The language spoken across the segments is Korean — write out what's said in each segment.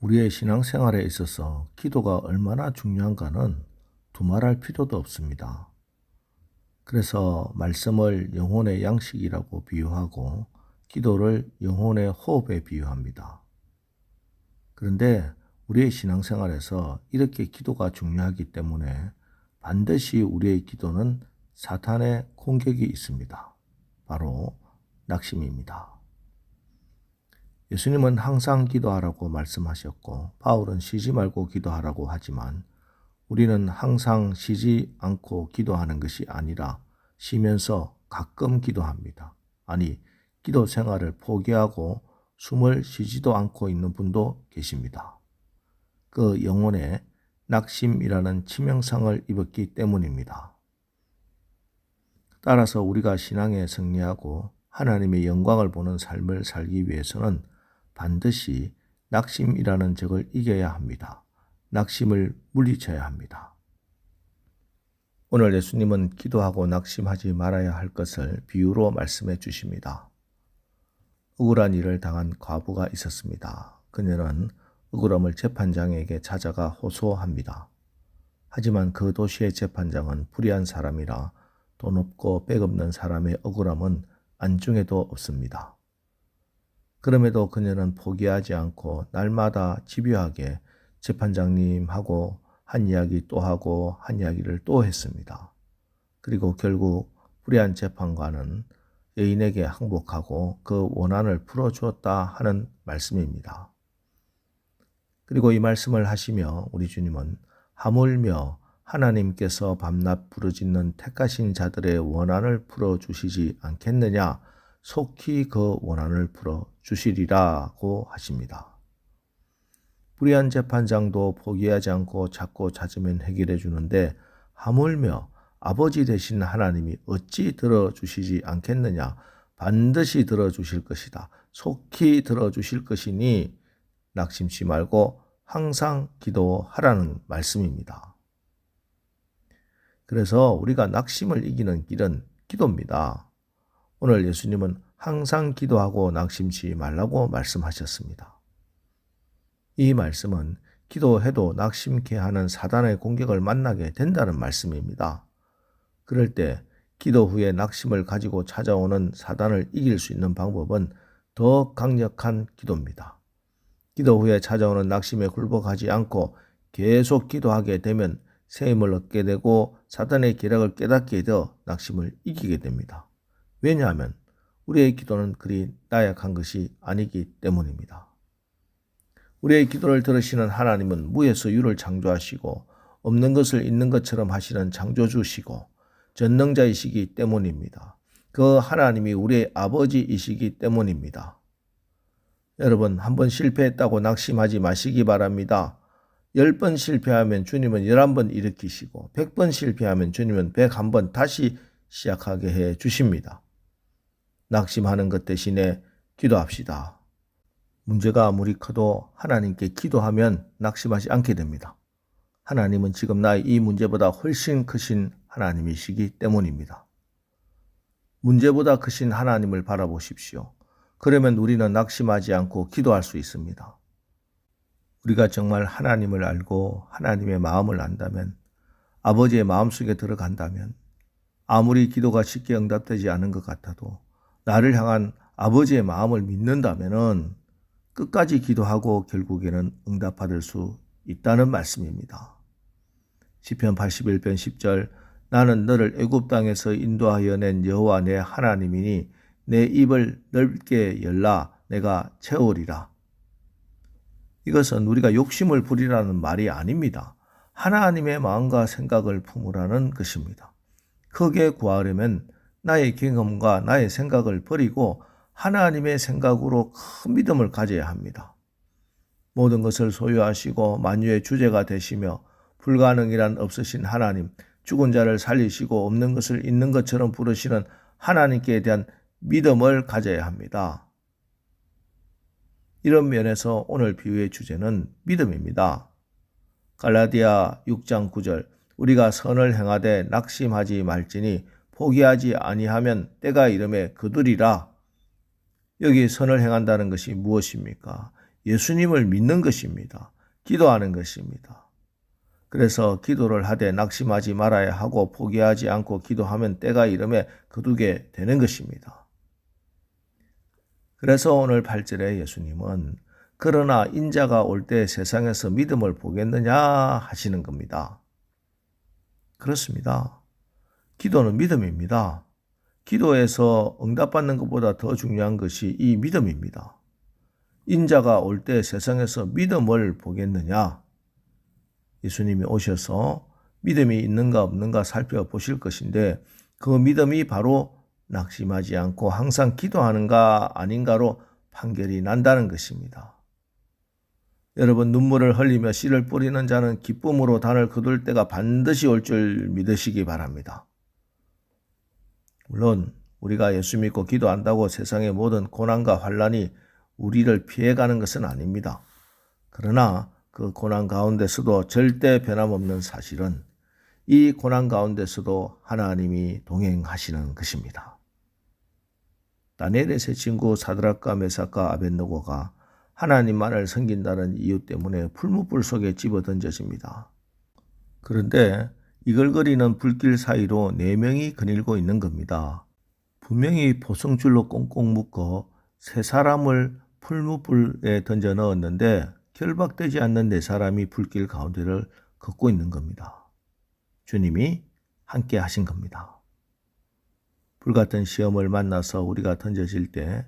우리의 신앙생활에 있어서 기도가 얼마나 중요한가는 두말할 필요도 없습니다. 그래서 말씀을 영혼의 양식이라고 비유하고 기도를 영혼의 호흡에 비유합니다. 그런데 우리의 신앙생활에서 이렇게 기도가 중요하기 때문에 반드시 우리의 기도는 사탄의 공격이 있습니다. 바로 낙심입니다. 예수님은 항상 기도하라고 말씀하셨고 바울은 쉬지 말고 기도하라고 하지만 우리는 항상 쉬지 않고 기도하는 것이 아니라 쉬면서 가끔 기도합니다. 아니, 기도 생활을 포기하고 숨을 쉬지도 않고 있는 분도 계십니다. 그 영혼에 낙심이라는 치명상을 입었기 때문입니다. 따라서 우리가 신앙에 승리하고 하나님의 영광을 보는 삶을 살기 위해서는 반드시 낙심이라는 적을 이겨야 합니다. 낙심을 물리쳐야 합니다. 오늘 예수님은 기도하고 낙심하지 말아야 할 것을 비유로 말씀해 주십니다. 억울한 일을 당한 과부가 있었습니다. 그녀는 억울함을 재판장에게 찾아가 호소합니다. 하지만 그 도시의 재판장은 불의한 사람이라 돈 없고 백 없는 사람의 억울함은 안중에도 없습니다. 그럼에도 그녀는 포기하지 않고 날마다 집요하게 재판장님하고 한 이야기 또 하고 한 이야기를 또 했습니다. 그리고 결국 불의한 재판관은 여인에게 항복하고 그 원한을 풀어주었다 하는 말씀입니다. 그리고 이 말씀을 하시며 우리 주님은 하물며 하나님께서 밤낮 부르짖는 택하신 자들의 원한을 풀어주시지 않겠느냐, 속히 그 원한을 풀어주시리라고 하십니다. 불의한 재판장도 포기하지 않고 자꾸 찾으면 해결해 주는데 하물며 아버지 되신 하나님이 어찌 들어주시지 않겠느냐, 반드시 들어주실 것이다, 속히 들어주실 것이니 낙심치 말고 항상 기도하라는 말씀입니다. 그래서 우리가 낙심을 이기는 길은 기도입니다. 오늘 예수님은 항상 기도하고 낙심치 말라고 말씀하셨습니다. 이 말씀은 기도해도 낙심케 하는 사단의 공격을 만나게 된다는 말씀입니다. 그럴 때 기도 후에 낙심을 가지고 찾아오는 사단을 이길 수 있는 방법은 더 강력한 기도입니다. 기도 후에 찾아오는 낙심에 굴복하지 않고 계속 기도하게 되면 새 힘을 얻게 되고 사단의 계략을 깨닫게 되어 낙심을 이기게 됩니다. 왜냐하면 우리의 기도는 그리 나약한 것이 아니기 때문입니다. 우리의 기도를 들으시는 하나님은 무에서 유를 창조하시고 없는 것을 있는 것처럼 하시는 창조주시고 전능자이시기 때문입니다. 그 하나님이 우리의 아버지이시기 때문입니다. 여러분, 한번 실패했다고 낙심하지 마시기 바랍니다. 10번 실패하면 주님은 11번 일으키시고 100번 실패하면 주님은 101번 다시 시작하게 해 주십니다. 낙심하는 것 대신에 기도합시다. 문제가 아무리 커도 하나님께 기도하면 낙심하지 않게 됩니다. 하나님은 지금 나의 이 문제보다 훨씬 크신 하나님이시기 때문입니다. 문제보다 크신 하나님을 바라보십시오. 그러면 우리는 낙심하지 않고 기도할 수 있습니다. 우리가 정말 하나님을 알고 하나님의 마음을 안다면, 아버지의 마음속에 들어간다면, 아무리 기도가 쉽게 응답되지 않은 것 같아도 나를 향한 아버지의 마음을 믿는다면 끝까지 기도하고 결국에는 응답받을 수 있다는 말씀입니다. 시편 81편 10절, 나는 너를 애굽 땅에서 인도하여 낸 여호와 내 하나님이니 내 입을 넓게 열라 내가 채우리라. 이것은 우리가 욕심을 부리라는 말이 아닙니다. 하나님의 마음과 생각을 품으라는 것입니다. 크게 구하려면 나의 경험과 나의 생각을 버리고 하나님의 생각으로 큰 믿음을 가져야 합니다. 모든 것을 소유하시고 만유의 주제가 되시며 불가능이란 없으신 하나님, 죽은 자를 살리시고 없는 것을 있는 것처럼 부르시는 하나님께 대한 믿음을 가져야 합니다. 이런 면에서 오늘 비유의 주제는 믿음입니다. 갈라디아 6장 9절, 우리가 선을 행하되 낙심하지 말지니 포기하지 아니하면 때가 이름에 거두리라. 여기 선을 행한다는 것이 무엇입니까? 예수님을 믿는 것입니다. 기도하는 것입니다. 그래서 기도를 하되 낙심하지 말아야 하고 포기하지 않고 기도하면 때가 이름에 거두게 되는 것입니다. 그래서 오늘 8절에 예수님은 그러나 인자가 올 때 세상에서 믿음을 보겠느냐 하시는 겁니다. 그렇습니다. 기도는 믿음입니다. 기도에서 응답받는 것보다 더 중요한 것이 이 믿음입니다. 인자가 올 때 세상에서 믿음을 보겠느냐? 예수님이 오셔서 믿음이 있는가 없는가 살펴보실 것인데 그 믿음이 바로 낙심하지 않고 항상 기도하는가 아닌가로 판결이 난다는 것입니다. 여러분, 눈물을 흘리며 씨를 뿌리는 자는 기쁨으로 단을 거둘 때가 반드시 올 줄 믿으시기 바랍니다. 물론 우리가 예수 믿고 기도한다고 세상의 모든 고난과 환난이 우리를 피해가는 것은 아닙니다. 그러나 그 고난 가운데서도 절대 변함없는 사실은 이 고난 가운데서도 하나님이 동행하시는 것입니다. 다니엘의 세 친구 사드락과 메삭과 아벳느고가 하나님만을 섬긴다는 이유 때문에 풀무불 속에 집어 던져집니다. 그런데 이글거리는 불길 사이로 4명이 거닐고 있는 겁니다. 분명히 포성줄로 꽁꽁 묶어 3사람을 풀무불에 던져 넣었는데 결박되지 않는 4사람이 불길 가운데를 걷고 있는 겁니다. 주님이 함께 하신 겁니다. 불같은 시험을 만나서 우리가 던져질 때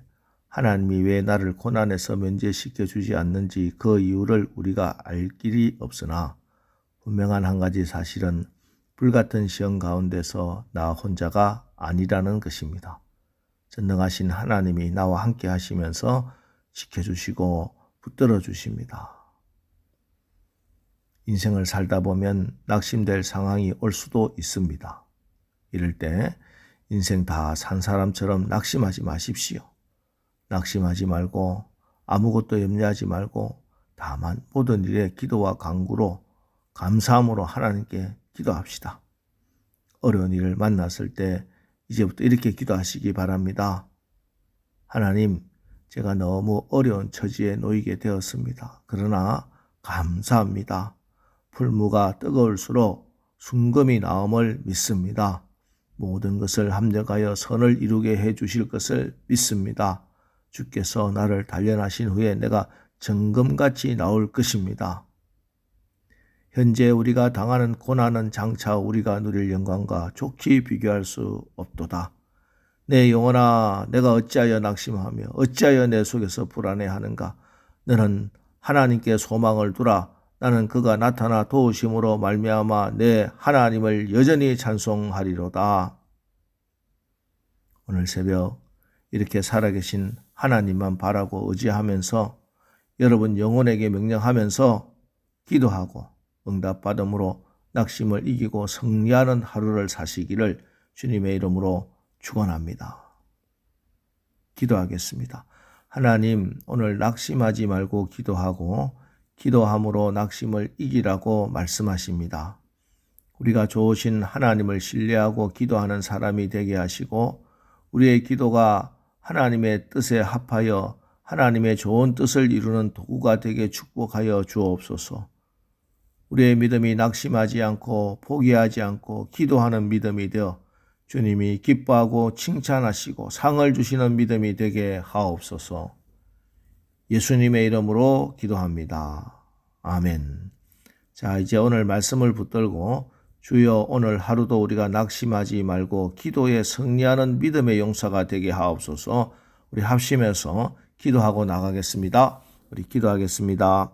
하나님이 왜 나를 고난에서 면제시켜 주지 않는지 그 이유를 우리가 알 길이 없으나 분명한 한 가지 사실은 불같은 시험 가운데서 나 혼자가 아니라는 것입니다. 전능하신 하나님이 나와 함께 하시면서 지켜주시고 붙들어 주십니다. 인생을 살다 보면 낙심될 상황이 올 수도 있습니다. 이럴 때 인생 다 산 사람처럼 낙심하지 마십시오. 낙심하지 말고 아무것도 염려하지 말고 다만 모든 일에 기도와 간구로 감사함으로 하나님께 기도합시다. 어려운 일을 만났을 때 이제부터 이렇게 기도하시기 바랍니다. 하나님, 제가 너무 어려운 처지에 놓이게 되었습니다. 그러나 감사합니다. 풀무가 뜨거울수록 순금이 나옴을 믿습니다. 모든 것을 합력하여 선을 이루게 해 주실 것을 믿습니다. 주께서 나를 단련하신 후에 내가 정금같이 나올 것입니다. 현재 우리가 당하는 고난은 장차 우리가 누릴 영광과 좋게 비교할 수 없도다. 내 영혼아, 내가 어찌하여 낙심하며 어찌하여 내 속에서 불안해하는가. 너는 하나님께 소망을 두라. 나는 그가 나타나 도우심으로 말미암아 내 하나님을 여전히 찬송하리로다. 오늘 새벽 이렇게 살아계신 하나님만 바라고 의지하면서 여러분 영혼에게 명령하면서 기도하고 응답받음으로 낙심을 이기고 승리하는 하루를 사시기를 주님의 이름으로 축원합니다. 기도하겠습니다. 하나님, 오늘 낙심하지 말고 기도하고 기도함으로 낙심을 이기라고 말씀하십니다. 우리가 좋으신 하나님을 신뢰하고 기도하는 사람이 되게 하시고 우리의 기도가 하나님의 뜻에 합하여 하나님의 좋은 뜻을 이루는 도구가 되게 축복하여 주옵소서. 우리의 믿음이 낙심하지 않고 포기하지 않고 기도하는 믿음이 되어 주님이 기뻐하고 칭찬하시고 상을 주시는 믿음이 되게 하옵소서. 예수님의 이름으로 기도합니다. 아멘. 자, 이제 오늘 말씀을 붙들고 주여 오늘 하루도 우리가 낙심하지 말고 기도에 승리하는 믿음의 용사가 되게 하옵소서. 우리 합심해서 기도하고 나가겠습니다. 우리 기도하겠습니다.